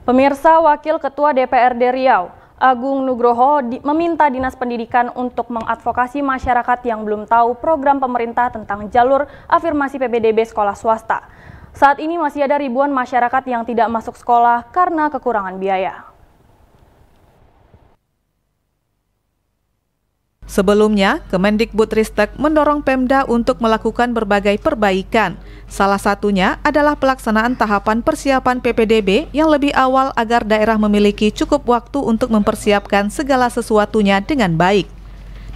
Pemirsa, Wakil Ketua DPRD Riau, Agung Nugroho meminta Dinas Pendidikan untuk mengadvokasi masyarakat yang belum tahu program pemerintah tentang jalur afirmasi PPDB sekolah swasta. Saat ini masih ada ribuan masyarakat yang tidak masuk sekolah karena kekurangan biaya. Sebelumnya, Kemendikbudristek mendorong Pemda untuk melakukan berbagai perbaikan. Salah satunya adalah pelaksanaan tahapan persiapan PPDB yang lebih awal agar daerah memiliki cukup waktu untuk mempersiapkan segala sesuatunya dengan baik.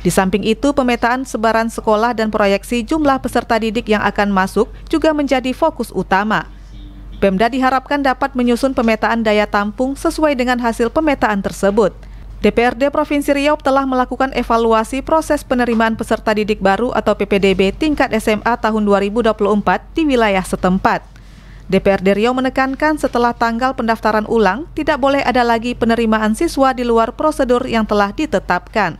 Di samping itu, pemetaan sebaran sekolah dan proyeksi jumlah peserta didik yang akan masuk juga menjadi fokus utama. Pemda diharapkan dapat menyusun pemetaan daya tampung sesuai dengan hasil pemetaan tersebut. DPRD Provinsi Riau telah melakukan evaluasi proses penerimaan peserta didik baru atau PPDB tingkat SMA tahun 2024 di wilayah setempat. DPRD Riau menekankan setelah tanggal pendaftaran ulang, tidak boleh ada lagi penerimaan siswa di luar prosedur yang telah ditetapkan.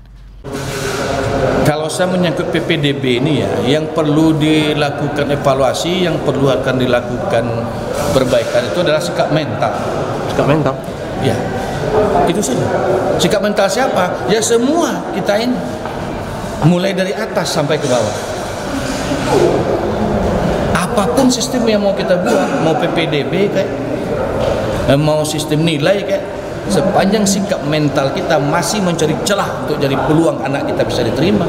Kalau saya menyangkut PPDB ini yang perlu dilakukan evaluasi, yang perlu akan dilakukan perbaikan itu adalah sikap mental. Sikap mental? Ya. Itu saja. Sikap mental siapa? Ya semua kita ini, mulai dari atas sampai ke bawah. Apapun sistem yang mau kita buat, mau PPDB kayak, mau sistem nilai kayak, sepanjang sikap mental kita masih mencari celah untuk jadi peluang anak kita bisa diterima,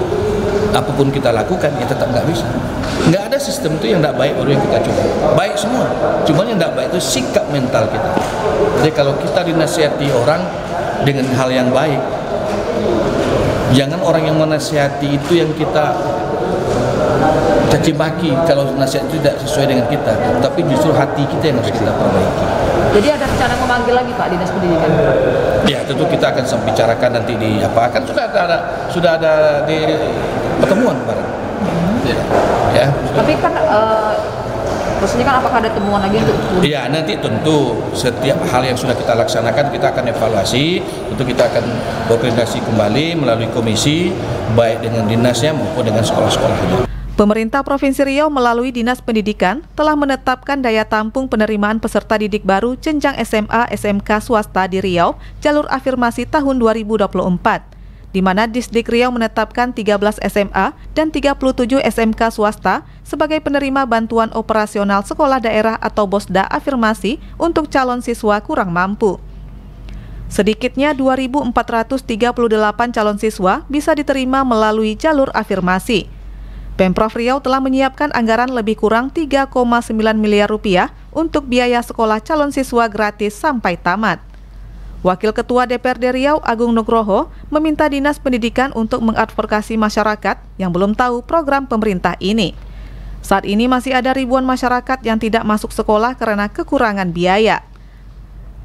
apapun kita lakukan ya tetap nggak bisa. Nggak ada sistem itu yang nggak baik baru yang kita coba. Baik semua, cuman yang nggak baik itu sikap mental kita. Jadi kalau kita dinasihati orang dengan hal yang baik, jangan orang yang menasihati itu yang kita caci maki kalau nasihat itu tidak sesuai dengan kita, tapi justru hati kita yang harus kita perbaiki. Jadi ada rencana memanggil lagi Pak Dinas Pendidikan? Ya tentu kita akan bicarakan nanti di apa, kan sudah ada di pertemuan kemarin. Ya. Tapi kan maksudnya kan apakah ada temuan lagi untuk? Iya, nanti tentu setiap hal yang sudah kita laksanakan kita akan evaluasi, tentu kita akan berkoordinasi kembali melalui komisi baik dengan dinasnya maupun dengan sekolah-sekolahnya. Pemerintah Provinsi Riau melalui Dinas Pendidikan telah menetapkan daya tampung penerimaan peserta didik baru jenjang SMA SMK swasta di Riau jalur afirmasi tahun 2024, di mana Disdik Riau menetapkan 13 SMA dan 37 SMK swasta sebagai penerima bantuan operasional sekolah daerah atau BOSDA afirmasi untuk calon siswa kurang mampu. Sedikitnya 2.438 calon siswa bisa diterima melalui jalur afirmasi. Pemprov Riau telah menyiapkan anggaran lebih kurang 3,9 miliar rupiah untuk biaya sekolah calon siswa gratis sampai tamat. Wakil Ketua DPRD Riau Agung Nugroho meminta Dinas Pendidikan untuk mengadvokasi masyarakat yang belum tahu program pemerintah ini. Saat ini masih ada ribuan masyarakat yang tidak masuk sekolah karena kekurangan biaya.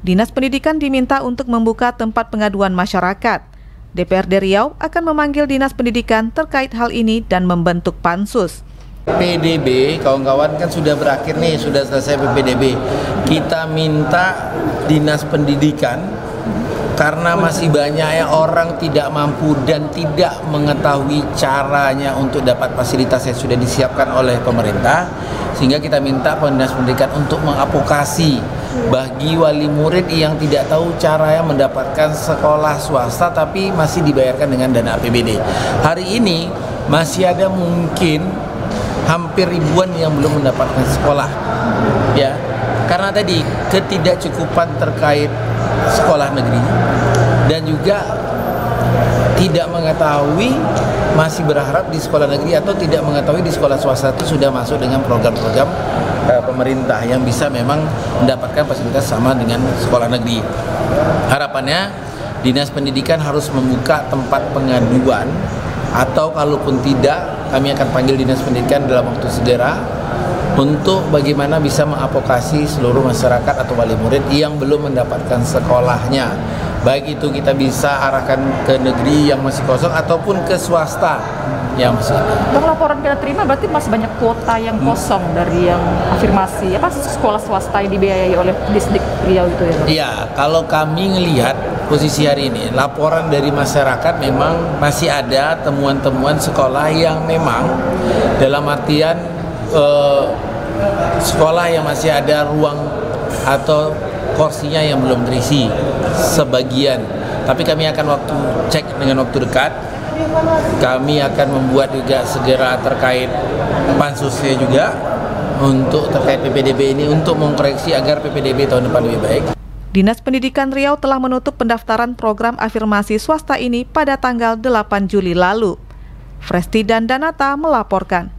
Dinas Pendidikan diminta untuk membuka tempat pengaduan masyarakat. DPRD Riau akan memanggil Dinas Pendidikan terkait hal ini dan membentuk pansus. PPDB, kawan-kawan kan sudah berakhir nih, sudah selesai PPDB. Kita minta Dinas Pendidikan, karena masih banyak orang tidak mampu dan tidak mengetahui caranya untuk dapat fasilitas yang sudah disiapkan oleh pemerintah, sehingga kita minta Dinas Pendidikan untuk mengadvokasi bagi wali murid yang tidak tahu cara yang mendapatkan sekolah swasta tapi masih dibayarkan dengan dana APBD. Hari ini masih ada mungkin hampir ribuan yang belum mendapatkan sekolah, ya, karena tadi ketidakcukupan terkait sekolah negeri dan juga tidak mengetahui, masih berharap di sekolah negeri atau tidak mengetahui di sekolah swasta itu sudah masuk dengan program-program pemerintah yang bisa memang mendapatkan fasilitas sama dengan sekolah negeri. Harapannya Dinas Pendidikan harus membuka tempat pengaduan, atau kalaupun tidak kami akan panggil Dinas Pendidikan dalam waktu segera untuk bagaimana bisa mengadvokasi seluruh masyarakat atau wali murid yang belum mendapatkan sekolahnya. Baik itu kita bisa arahkan ke negeri yang masih kosong ataupun ke swasta yang masih ada. Bang, laporan kita terima berarti masih banyak kuota yang kosong dari yang afirmasi sekolah swasta yang dibiayai oleh Disdik Riau itu ya? Iya, kalau kami melihat posisi hari ini, laporan dari masyarakat memang masih ada temuan-temuan sekolah yang memang dalam artian sekolah yang masih ada ruang atau porsinya yang belum terisi sebagian. Tapi kami akan cek dengan waktu dekat. Kami akan membuat juga segera terkait pansusnya juga untuk terkait PPDB ini untuk mengkoreksi agar PPDB tahun depan lebih baik. Dinas Pendidikan Riau telah menutup pendaftaran program afirmasi swasta ini pada tanggal 8 Juli lalu. Fresti dan Danata melaporkan.